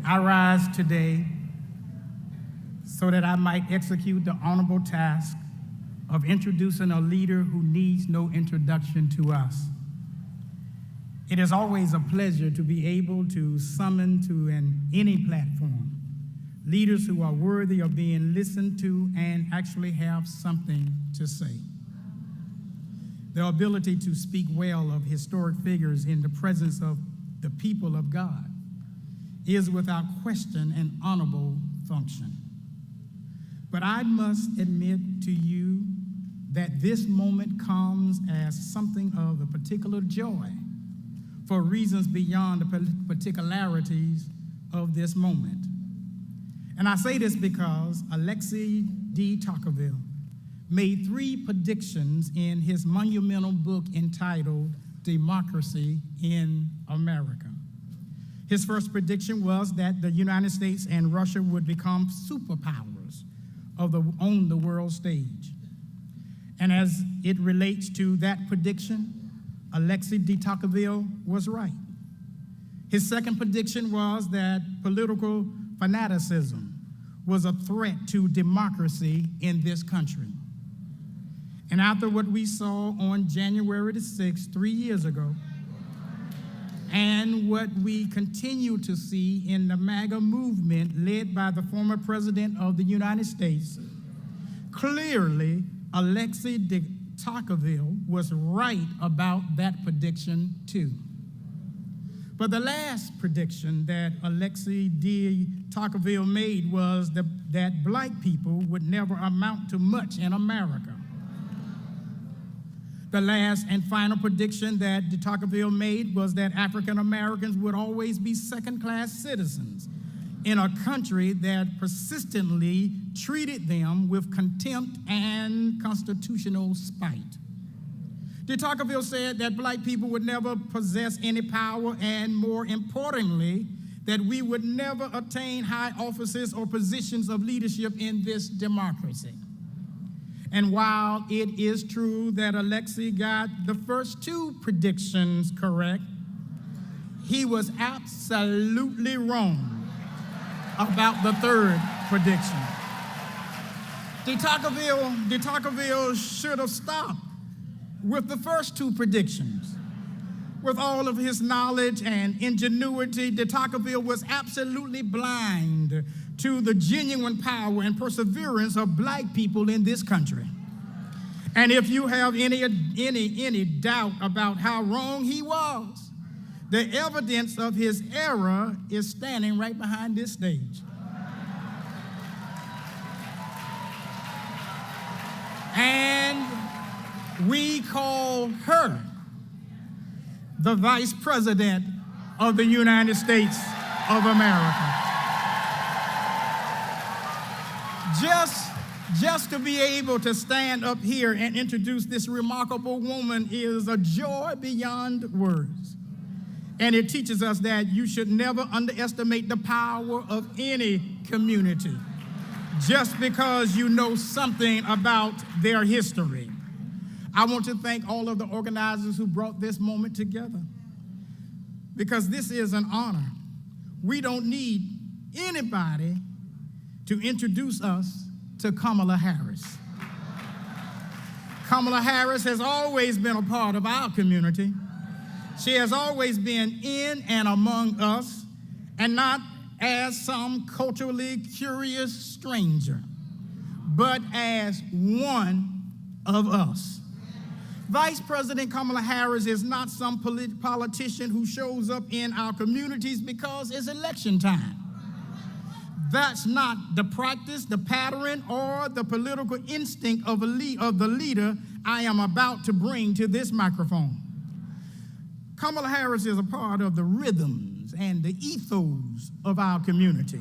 I rise today so that I might execute the honorable task of introducing a leader who needs no introduction to us. It is always a pleasure to be able to summon to any platform leaders who are worthy of being listened to and actually have something to say. Their ability to speak well of historic figures in the presence of the people of God is without question an honorable function. But I must admit to you that this moment comes as something of a particular joy for reasons beyond the particularities of this moment. And I say this because Alexis de Tocqueville made 3 predictions in his monumental book entitled Democracy in America. His first prediction was that the United States and Russia would become superpowers on the world stage. And as it relates to that prediction, Alexis de Tocqueville was right. His second prediction was that political fanaticism was a threat to democracy in this country. And after what we saw on January the 6th, 3 years ago, and what we continue to see in the MAGA movement led by the former president of the United States, clearly Alexis de Tocqueville was right about that prediction too. But the last prediction that Alexis de Tocqueville made was that black people would never amount to much in America. The last and final prediction that de Tocqueville made was that African Americans would always be second-class citizens in a country that persistently treated them with contempt and constitutional spite. De Tocqueville said that black people would never possess any power, and more importantly, that we would never attain high offices or positions of leadership in this democracy. And while it is true that Alexis got the first 2 predictions correct, he was absolutely wrong about the third prediction. De Tocqueville should have stopped with the first 2 predictions. With all of his knowledge and ingenuity, de Tocqueville was absolutely blind to the genuine power and perseverance of black people in this country. And if you have any doubt about how wrong he was, the evidence of his error is standing right behind this stage. And we call her the Vice President of the United States of America. Just to be able to stand up here and introduce this remarkable woman is a joy beyond words. And it teaches us that you should never underestimate the power of any community just because you know something about their history. I want to thank all of the organizers who brought this moment together, because this is an honor. We don't need anybody to introduce us to Kamala Harris. Kamala Harris has always been a part of our community. She has always been in and among us, and not as some culturally curious stranger, but as one of us. Vice President Kamala Harris is not some politician who shows up in our communities because it's election time. That's not the practice, the pattern, or the political instinct of the leader I am about to bring to this microphone. Kamala Harris is a part of the rhythms and the ethos of our community.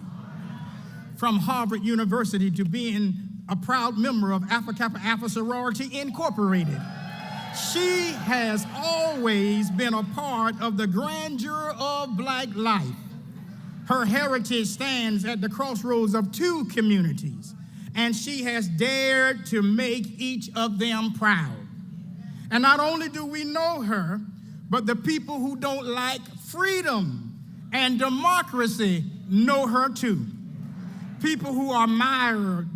From Harvard University to being a proud member of Alpha Kappa Alpha Sorority Incorporated, she has always been a part of the grandeur of black life. Her heritage stands at the crossroads of 2 communities, and she has dared to make each of them proud. And not only do we know her, but the people who don't like freedom and democracy know her too. People who are mired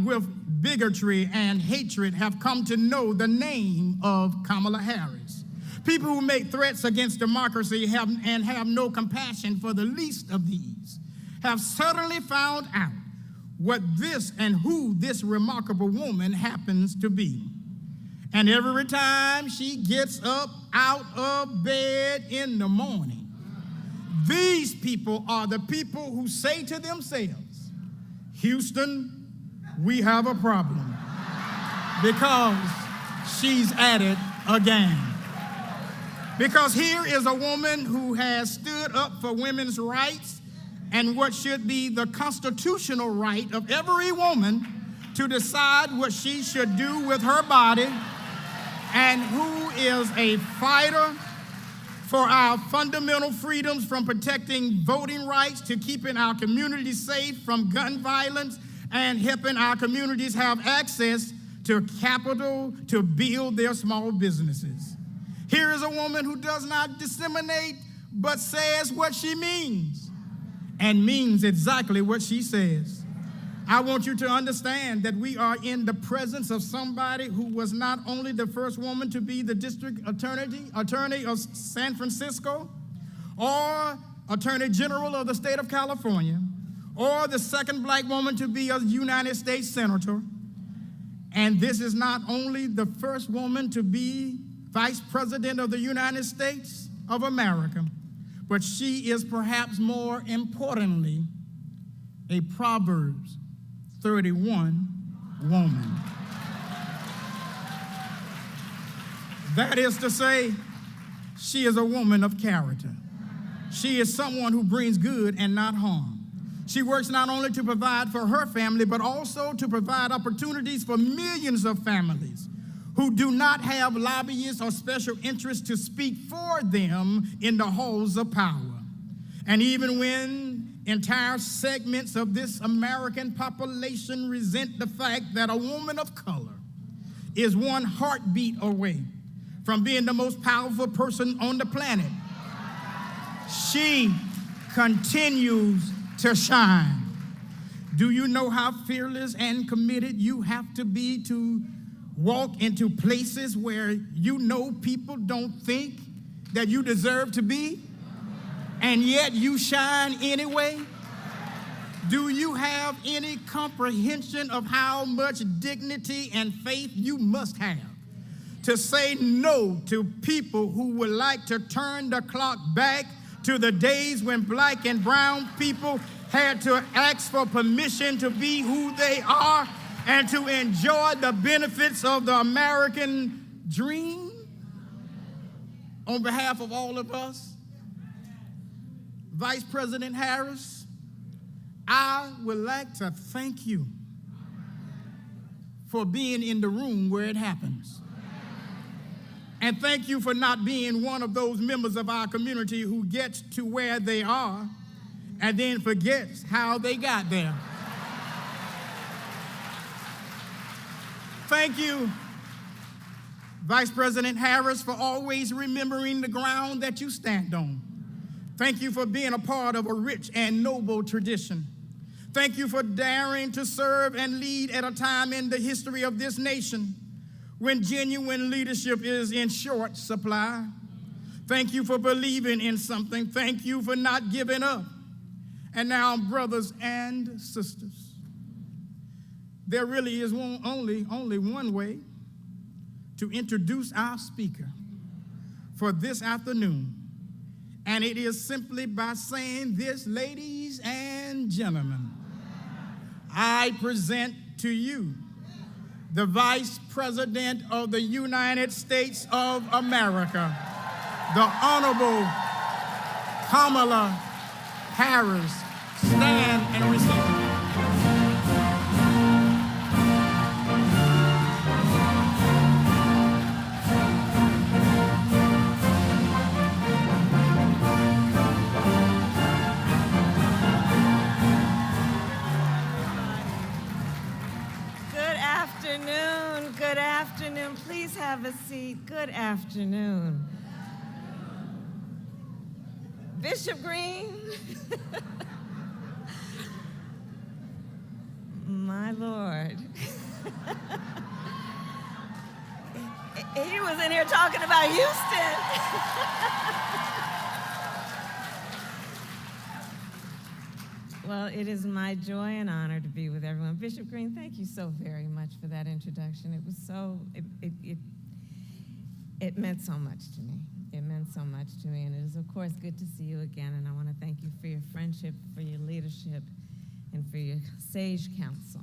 with bigotry and hatred have come to know the name of Kamala Harris. People who make threats against democracy and have no compassion for the least of these have suddenly found out what this and who this remarkable woman happens to be. And every time she gets up out of bed in the morning, these people are the people who say to themselves, Houston, we have a problem, because she's at it again. Because here is a woman who has stood up for women's rights and what should be the constitutional right of every woman to decide what she should do with her body, and who is a fighter for our fundamental freedoms, from protecting voting rights to keeping our communities safe from gun violence and helping our communities have access to capital to build their small businesses. Here is a woman who does not disseminate, but says what she means, and means exactly what she says. I want you to understand that we are in the presence of somebody who was not only the first woman to be the district attorney of San Francisco, or attorney general of the state of California, or the second black woman to be a United States senator. And this is not only the first woman to be vice president of the United States of America, but she is perhaps more importantly a Proverbs 31 woman. That is to say, she is a woman of character. She is someone who brings good and not harm. She works not only to provide for her family, but also to provide opportunities for millions of families who do not have lobbyists or special interests to speak for them in the halls of power. And even when entire segments of this American population resent the fact that a woman of color is one heartbeat away from being the most powerful person on the planet, she continues to shine. Do you know how fearless and committed you have to be to walk into places where you know people don't think that you deserve to be, and yet you shine anyway? Do you have any comprehension of how much dignity and faith you must have to say no to people who would like to turn the clock back to the days when black and brown people had to ask for permission to be who they are and to enjoy the benefits of the American dream? On behalf of all of us, Vice President Harris, I would like to thank you for being in the room where it happens. And thank you for not being one of those members of our community who gets to where they are and then forgets how they got there. Thank you, Vice President Harris, for always remembering the ground that you stand on. Thank you for being a part of a rich and noble tradition. Thank you for daring to serve and lead at a time in the history of this nation when genuine leadership is in short supply. Thank you for believing in something. Thank you for not giving up. And now, brothers and sisters, there really is only one way to introduce our speaker for this afternoon. And it is simply by saying this: ladies and gentlemen, I present to you the Vice President of the United States of America, the Honorable Kamala Harris. Stand and receive. Good afternoon. Please have a seat. Good afternoon. Bishop Green, My Lord. He was in here talking about Houston. Well, it is my joy and honor to be with everyone. Bishop Green, thank you so very much for that introduction. It was so, it meant so much to me. It meant so much to me, and it is, of course, good to see you again, and I want to thank you for your friendship, for your leadership, and for your sage counsel.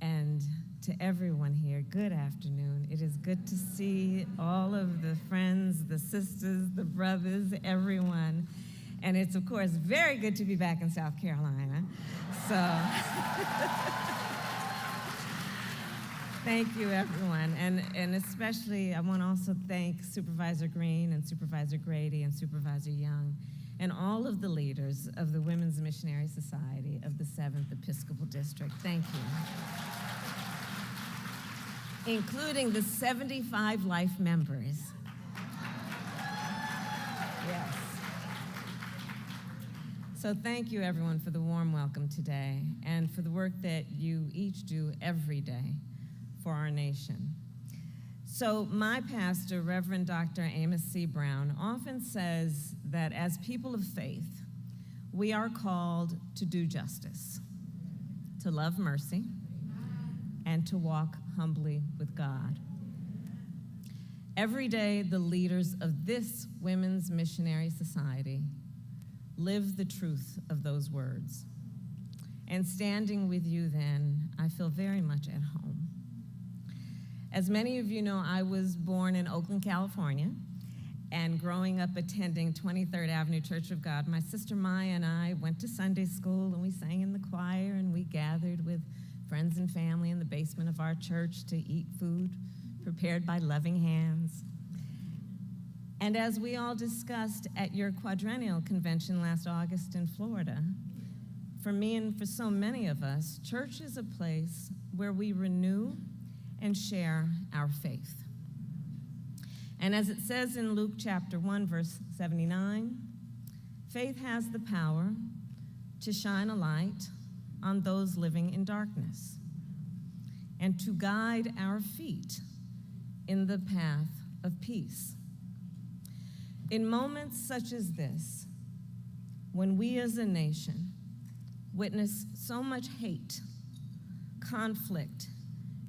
And to everyone here, good afternoon. It is good to see all of the friends, the sisters, the brothers, everyone. And it's, of course, very good to be back in South Carolina. So thank you, everyone. And especially, I want to also thank Supervisor Green and Supervisor Grady and Supervisor Young and all of the leaders of the Women's Missionary Society of the 7th Episcopal District. Thank you. Including the 75 life members. Yes. So thank you, everyone, for the warm welcome today and for the work that you each do every day for our nation. So my pastor, Reverend Dr. Amos C. Brown, often says that as people of faith, we are called to do justice, to love mercy, and to walk humbly with God. Every day, the leaders of this Women's Missionary Society live the truth of those words. And standing with you then, I feel very much at home. As many of you know, I was born in Oakland, California, and growing up attending 23rd Avenue Church of God, my sister Maya and I went to Sunday school, and we sang in the choir, and we gathered with friends and family in the basement of our church to eat food prepared by loving hands. And as we all discussed at your quadrennial convention last August in Florida, for me and for so many of us, church is a place where we renew and share our faith. And as it says in Luke chapter 1, verse 79, faith has the power to shine a light on those living in darkness and to guide our feet in the path of peace. In moments such as this, when we as a nation witness so much hate, conflict,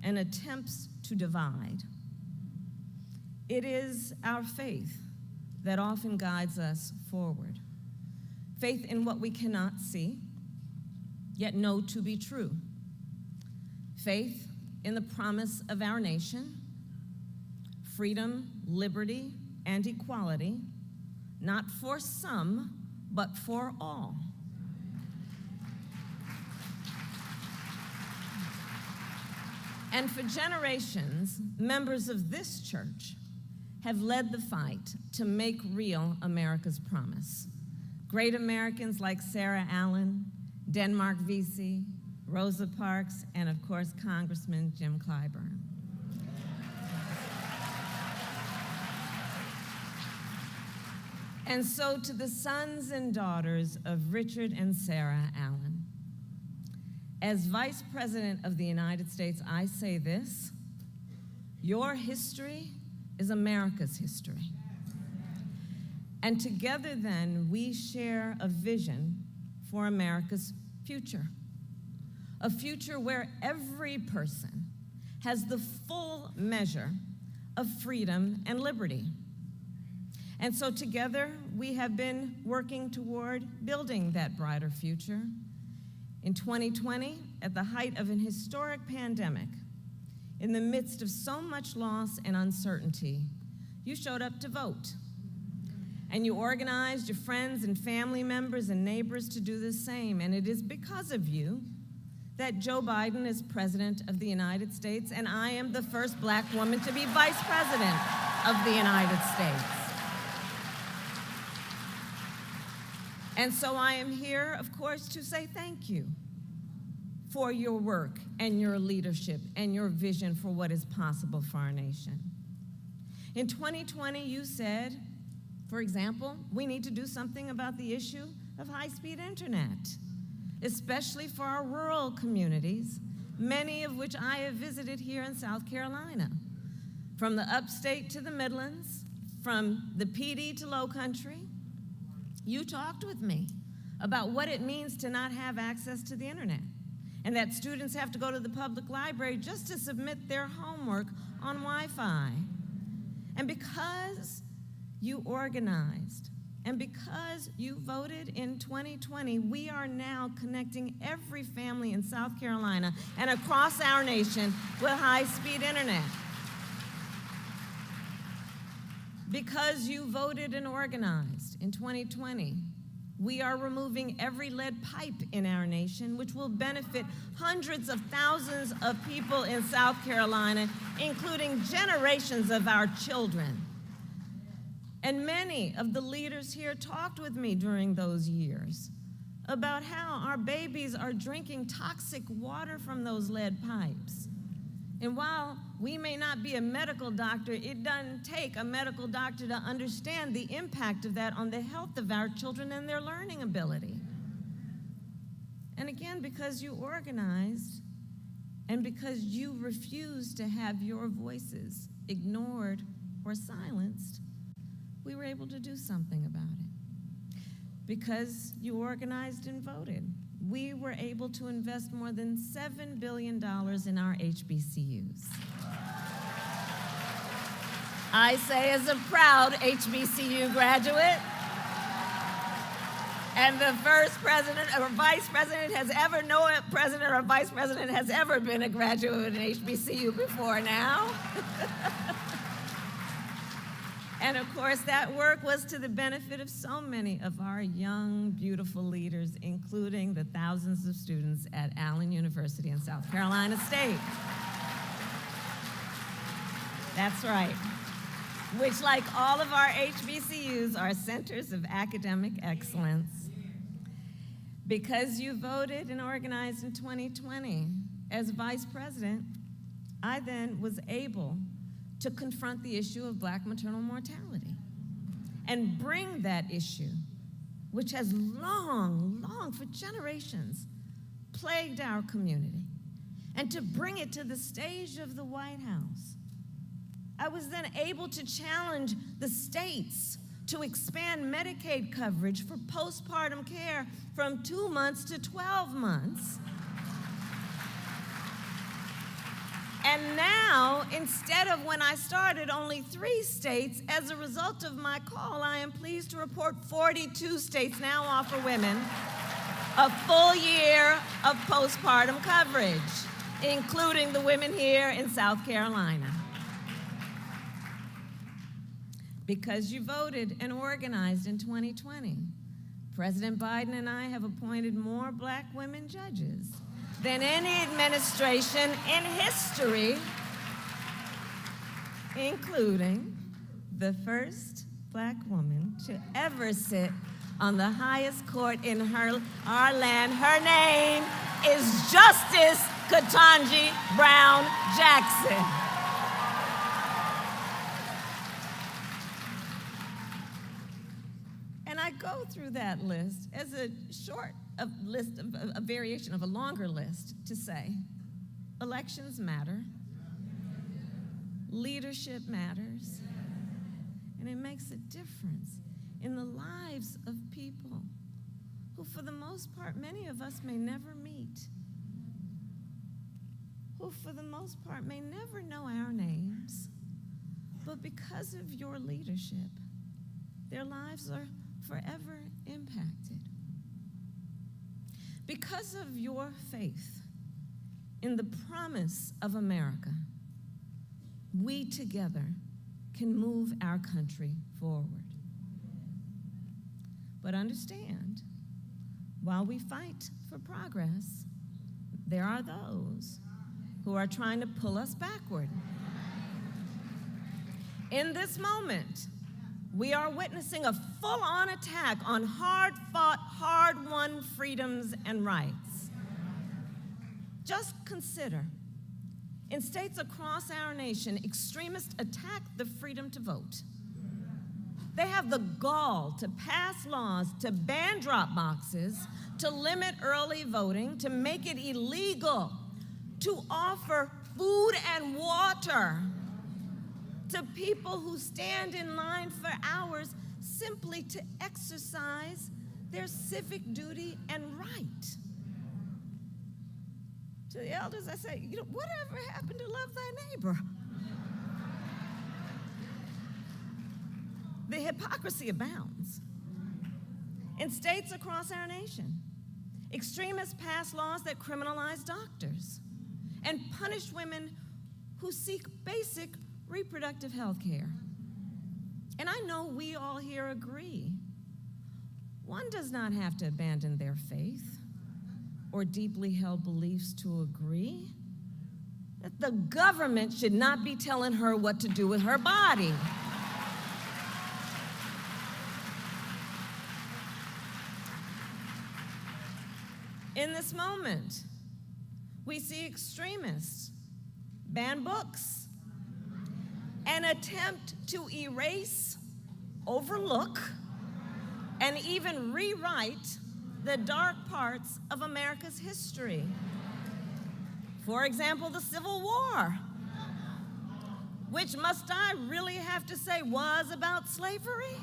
and attempts to divide, it is our faith that often guides us forward. Faith in what we cannot see, yet know to be true. Faith in the promise of our nation, freedom, liberty, and equality, not for some, but for all. And for generations, members of this church have led the fight to make real America's promise. Great Americans like Sarah Allen, Denmark Vesey, Rosa Parks, and of course, Congressman Jim Clyburn. And so to the sons and daughters of Richard and Sarah Allen, as Vice President of the United States, I say this: your history is America's history. And together then, we share a vision for America's future. A future where every person has the full measure of freedom and liberty. And so together, we have been working toward building that brighter future. In 2020, at the height of an historic pandemic, in the midst of so much loss and uncertainty, you showed up to vote. And you organized your friends and family members and neighbors to do the same. And it is because of you that Joe Biden is President of the United States, and I am the first Black woman to be Vice President of the United States. And so I am here, of course, to say thank you for your work and your leadership and your vision for what is possible for our nation. In 2020, you said, for example, we need to do something about the issue of high-speed internet. especially for our rural communities, many of which I have visited here in South Carolina. From the upstate to the Midlands, from the PD to Low Country, you talked with me about what it means to not have access to the internet, and that students have to go to the public library just to submit their homework on Wi-Fi. And because you organized, and because you voted in 2020, we are now connecting every family in South Carolina and across our nation with high-speed internet. Because you voted and organized in 2020, we are removing every lead pipe in our nation, which will benefit hundreds of thousands of people in South Carolina, including generations of our children. And many of the leaders here talked with me during those years about how our babies are drinking toxic water from those lead pipes. And while we may not be a medical doctor, it doesn't take a medical doctor to understand the impact of that on the health of our children and their learning ability. And again, because you organized and because you refused to have your voices ignored or silenced, we were able to do something about it. Because you organized and voted, we were able to invest more than $7 billion in our HBCUs. I say as a proud HBCU graduate, and the first president or vice president has ever, no president or vice president has ever been a graduate of an HBCU before now. And of course, that work was to the benefit of so many of our young, beautiful leaders, including the thousands of students at Allen University in South Carolina State. That's right. Which, like all of our HBCUs, are centers of academic excellence. Because you voted and organized in 2020, as vice president, I then was able to confront the issue of Black maternal mortality and bring that issue, which has long for generations plagued our community, and to bring it to the stage of the White House. I was then able to challenge the states to expand Medicaid coverage for postpartum care from 2 months to 12 months. And now, instead of when I started, only 3 states, as a result of my call, I am pleased to report 42 states now offer women a full year of postpartum coverage, including the women here in South Carolina. Because you voted and organized in 2020, President Biden and I have appointed more Black women judges than any administration in history, including the first Black woman to ever sit on the highest court in our land. Her name is Justice Ketanji Brown Jackson. And I go through that list as a a variation of a longer list to say, elections matter, leadership matters, and it makes a difference in the lives of people who, for the most part, many of us may never meet, who, for the most part, may never know our names, but because of your leadership, their lives are forever impacted. Because of your faith in the promise of America, we together can move our country forward. But understand, while we fight for progress, there are those who are trying to pull us backward. In this moment, we are witnessing a full-on attack on hard-fought, hard-won freedoms and rights. Just consider, in states across our nation, extremists attack the freedom to vote. They have the gall to pass laws to ban drop boxes, to limit early voting, to make it illegal to offer food and water to people who stand in line for hours simply to exercise their civic duty and right. To the elders, I say, whatever happened to love thy neighbor? The hypocrisy abounds. In states across our nation, extremists pass laws that criminalize doctors and punish women who seek basic reproductive health care. And I know we all here agree. One does not have to abandon their faith or deeply held beliefs to agree that the government should not be telling her what to do with her body. In this moment, we see extremists ban books and attempt to erase, overlook, and even rewrite the dark parts of America's history. For example, the Civil War, which, must I really have to say, was about slavery?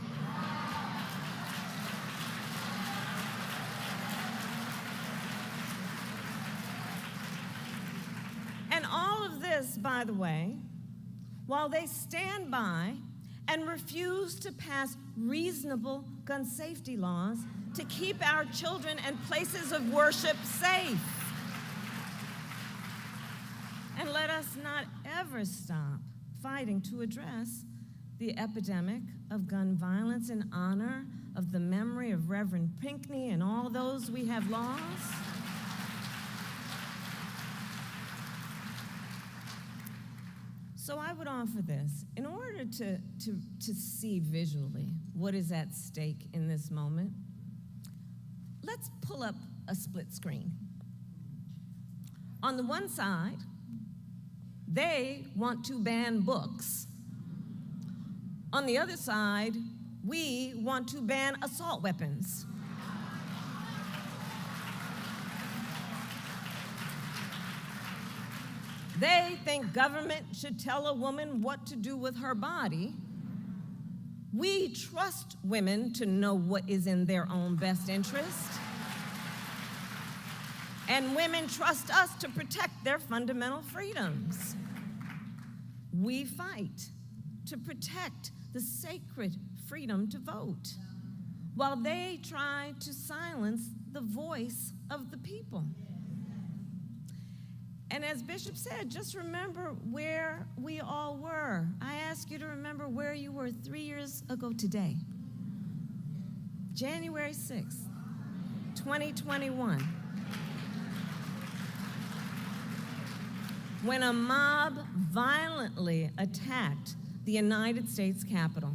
And all of this, by the way, while they stand by and refuse to pass reasonable gun safety laws to keep our children and places of worship safe. And let us not ever stop fighting to address the epidemic of gun violence in honor of the memory of Reverend Pinckney and all those we have lost. So I would offer this. In order to see visually what is at stake in this moment, let's pull up a split screen. On the one side, they want to ban books. On the other side, we want to ban assault weapons. They think government should tell a woman what to do with her body. We trust women to know what is in their own best interest. And women trust us to protect their fundamental freedoms. We fight to protect the sacred freedom to vote, while they try to silence the voice of the people. And as Bishop said, just remember where we all were. I ask you to remember where you were 3 years ago today. January 6th, 2021. When a mob violently attacked the United States Capitol.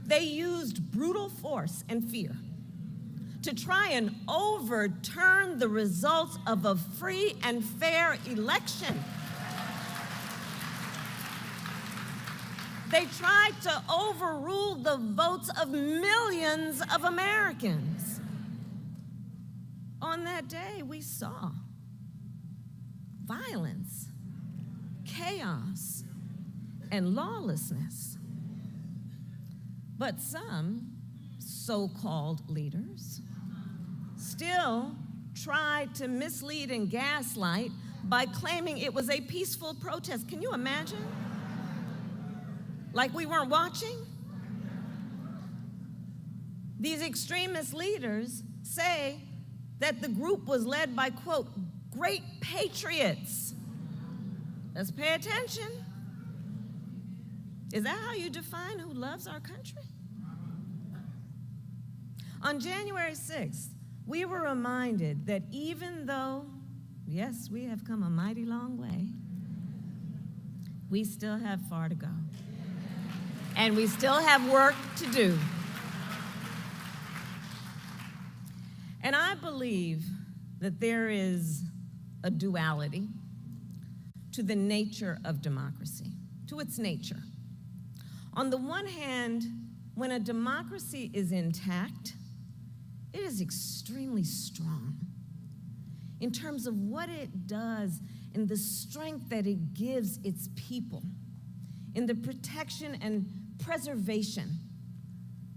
They used brutal force and fear to try and overturn the results of a free and fair election. They tried to overrule the votes of millions of Americans. On that day, we saw violence, chaos, and lawlessness. But some so-called leaders still tried to mislead and gaslight by claiming it was a peaceful protest. Can you imagine? Like we weren't watching? These extremist leaders say that the group was led by, quote, great patriots. Let's pay attention. Is that how you define who loves our country? On January 6th, we were reminded that even though, yes, we have come a mighty long way, we still have far to go. And we still have work to do. And I believe that there is a duality to the nature of democracy, to its nature. On the one hand, when a democracy is intact, it is extremely strong in terms of what it does and the strength that it gives its people in the protection and preservation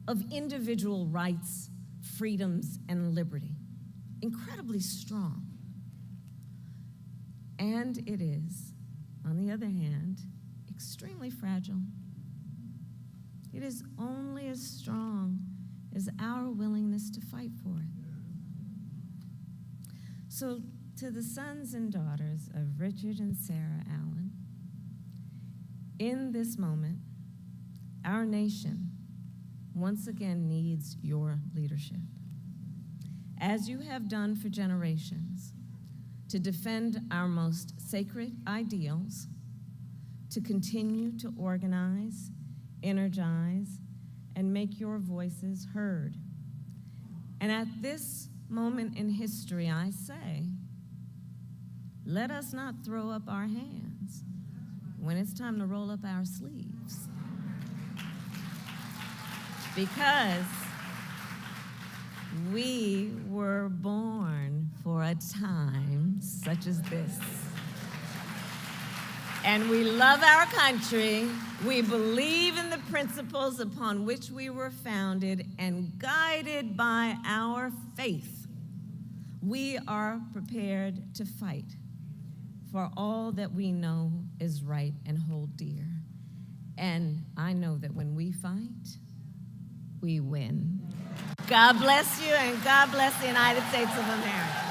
of individual rights, freedoms, and liberty. Incredibly strong. And it is, on the other hand, extremely fragile. It is only as strong as our willingness to fight for it. So, to the sons and daughters of Richard and Sarah Allen, in this moment, our nation once again needs your leadership. As you have done for generations, to defend our most sacred ideals, to continue to organize, energize, and make your voices heard. And at this moment in history, I say, let us not throw up our hands when it's time to roll up our sleeves. Because we were born for a time such as this. And we love our country. We believe in the principles upon which we were founded, and guided by our faith, we are prepared to fight for all that we know is right and hold dear. And I know that when we fight, we win. God bless you, and God bless the United States of America.